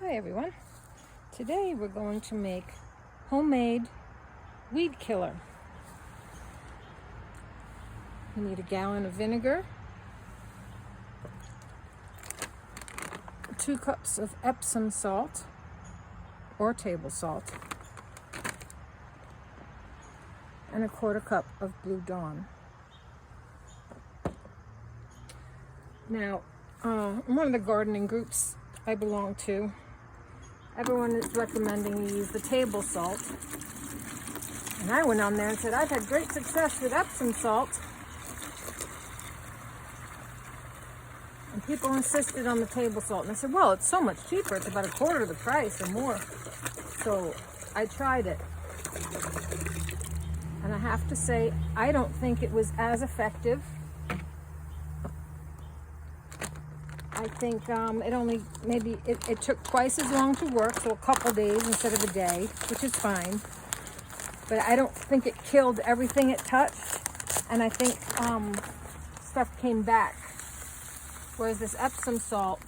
Hi everyone. Today we're going to make homemade weed killer. You need a gallon of vinegar, 2 cups of Epsom salt or table salt, and a 1/4 cup of Blue Dawn. Now, one of the gardening groups I belong to, everyone is recommending you use the table salt. And I went on there and said, I've had great success with Epsom salt. And people insisted on the table salt. And I said, well, it's so much cheaper. It's about 1/4 of the price or more. So I tried it. And I have to say, I don't think it was as effective. I think it took twice as long to work, so a couple days instead of a day, which is fine. But I don't think it killed everything it touched, and I think stuff came back. Whereas this Epsom salt,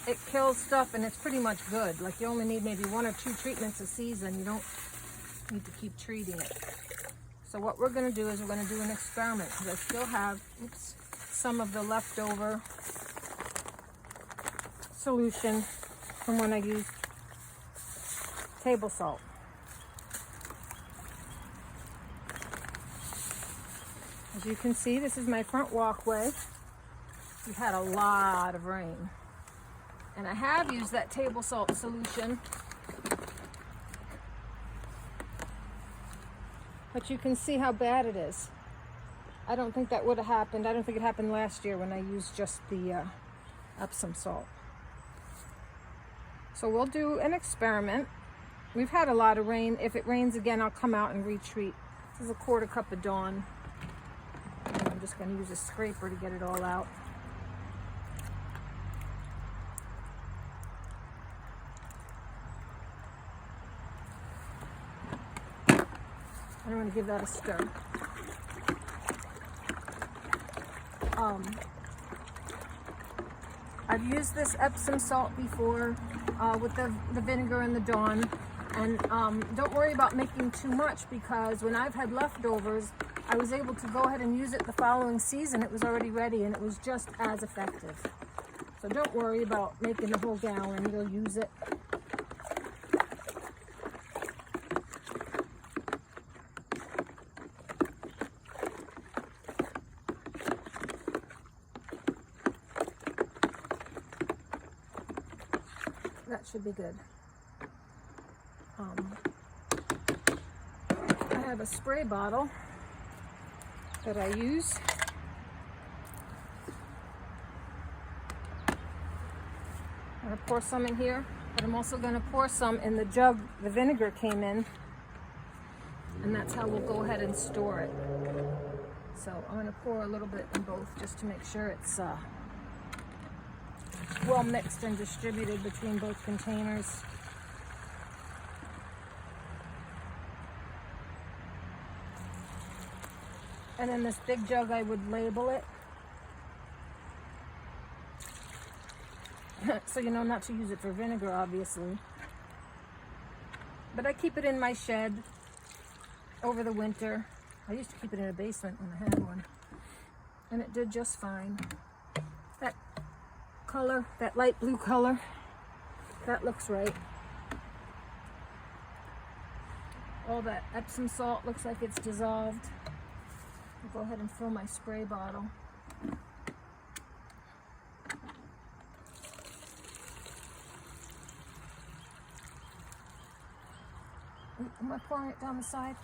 it kills stuff and it's pretty much good. Like you only need maybe 1 or 2 treatments a season. You don't need to keep treating it. So what we're going to do is we're going to do an experiment because I still have some of the leftover solution from when I used table salt. As you can see, this is my front walkway. We've had a lot of rain. And I have used that table salt solution. But you can see how bad it is. I don't think that would have happened. I don't think it happened last year when I used just the Epsom salt. So we'll do an experiment. We've had a lot of rain. If it rains again, I'll come out and retreat. This is a 1/4 cup of Dawn. And I'm just going to use a scraper to get it all out. I'm going to give that a stir. I've used this Epsom salt before with the vinegar and the Dawn, and don't worry about making too much because when I've had leftovers, I was able to go ahead and use it the following season. It was already ready and it was just as effective. So don't worry about making the whole gallon. You'll use it. That should be good. I have a spray bottle that I use. I'm going to pour some in here, but I'm also going to pour some in the jug the vinegar came in, and that's how we'll go ahead and store it. So I'm going to pour a little bit in both just to make sure it's well mixed and distributed between both containers. And in this big jug, I would label it so you know not to use it for vinegar, obviously. But I keep it in my shed over the winter. I used to keep it in a basement when I had one, and it did just fine. That color, that light blue color, that looks right. All that Epsom salt looks like it's dissolved. I'll go ahead and fill my spray bottle. Am I pouring it down the side?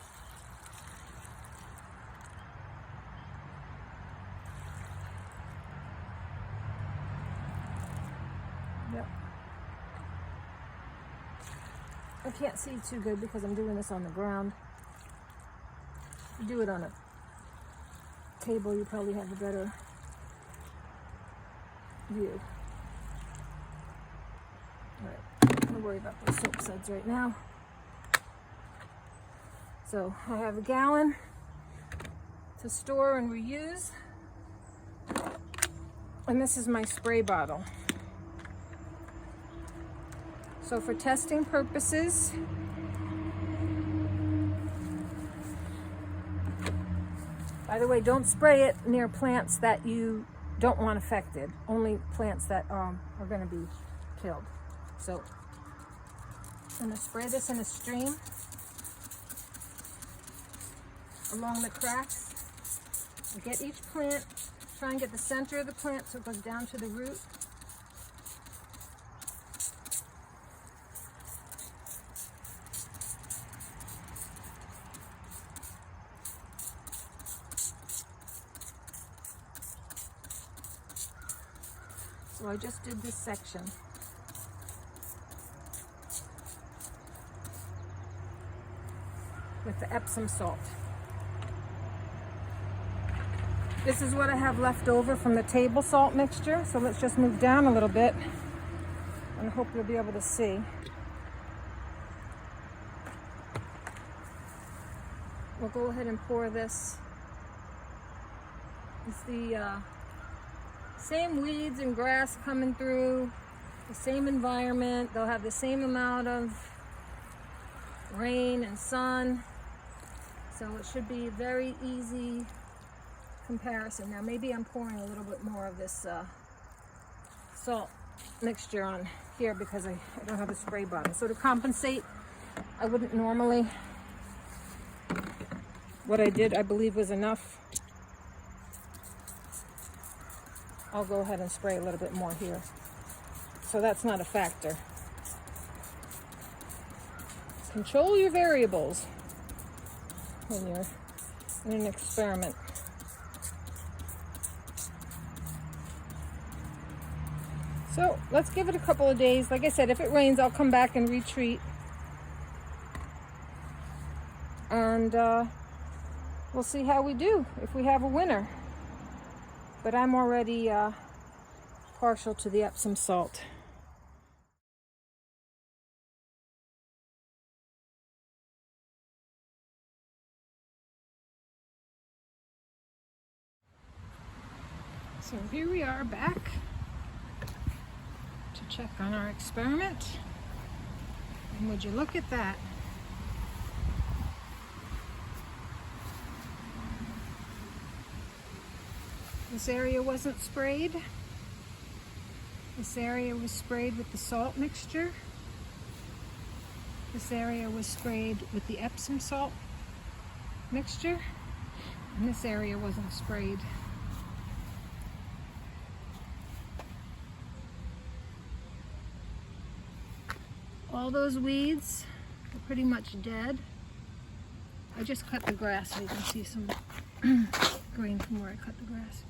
Yep. I can't see too good because I'm doing this on the ground. If you do it on a table, you probably have a better view. Alright, don't worry about those soap suds right now. So I have a gallon to store and reuse. And this is my spray bottle. So for testing purposes, by the way, don't spray it near plants that you don't want affected. Only plants that are going to be killed. So I'm going to spray this in a stream along the cracks. Get each plant, try and get the center of the plant so it goes down to the root. So I just did this section. With the Epsom salt. This is what I have left over from the table salt mixture. So let's just move down a little bit and I hope you'll be able to see. We'll go ahead and pour this. It's the same weeds and grass coming through, the same environment. They'll have the same amount of rain and sun. So it should be very easy comparison. Now maybe I'm pouring a little bit more of this salt mixture on here because I don't have a spray bottle. So to compensate, I wouldn't normally. What I did, I believe, was enough. I'll go ahead and spray a little bit more here. So that's not a factor. Control your variables when you're in an experiment. So let's give it a couple of days. Like I said, if it rains, I'll come back and retreat. And we'll see how we do, if we have a winner. But I'm already partial to the Epsom salt. So here we are back to check on our experiment. And would you look at that? This area wasn't sprayed. This area was sprayed with the salt mixture. This area was sprayed with the Epsom salt mixture. And this area wasn't sprayed. All those weeds are pretty much dead. I just cut the grass so you can see some green from where I cut the grass.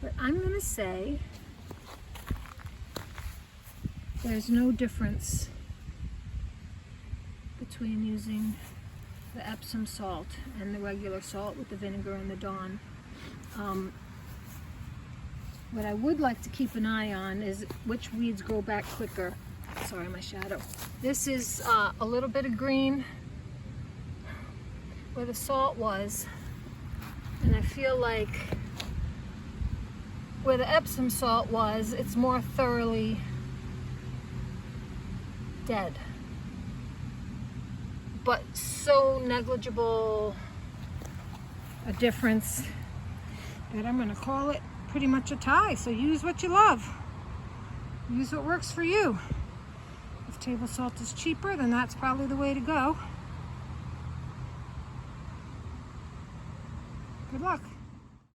But I'm going to say there's no difference between using the Epsom salt and the regular salt with the vinegar and the Dawn. What I would like to keep an eye on is which weeds grow back quicker. Sorry, my shadow. This is a little bit of green where the salt was, and I feel like where the Epsom salt was, it's more thoroughly dead. But so negligible a difference that I'm going to call it pretty much a tie. So use what you love. Use what works for you. If table salt is cheaper, then that's probably the way to go. Good luck.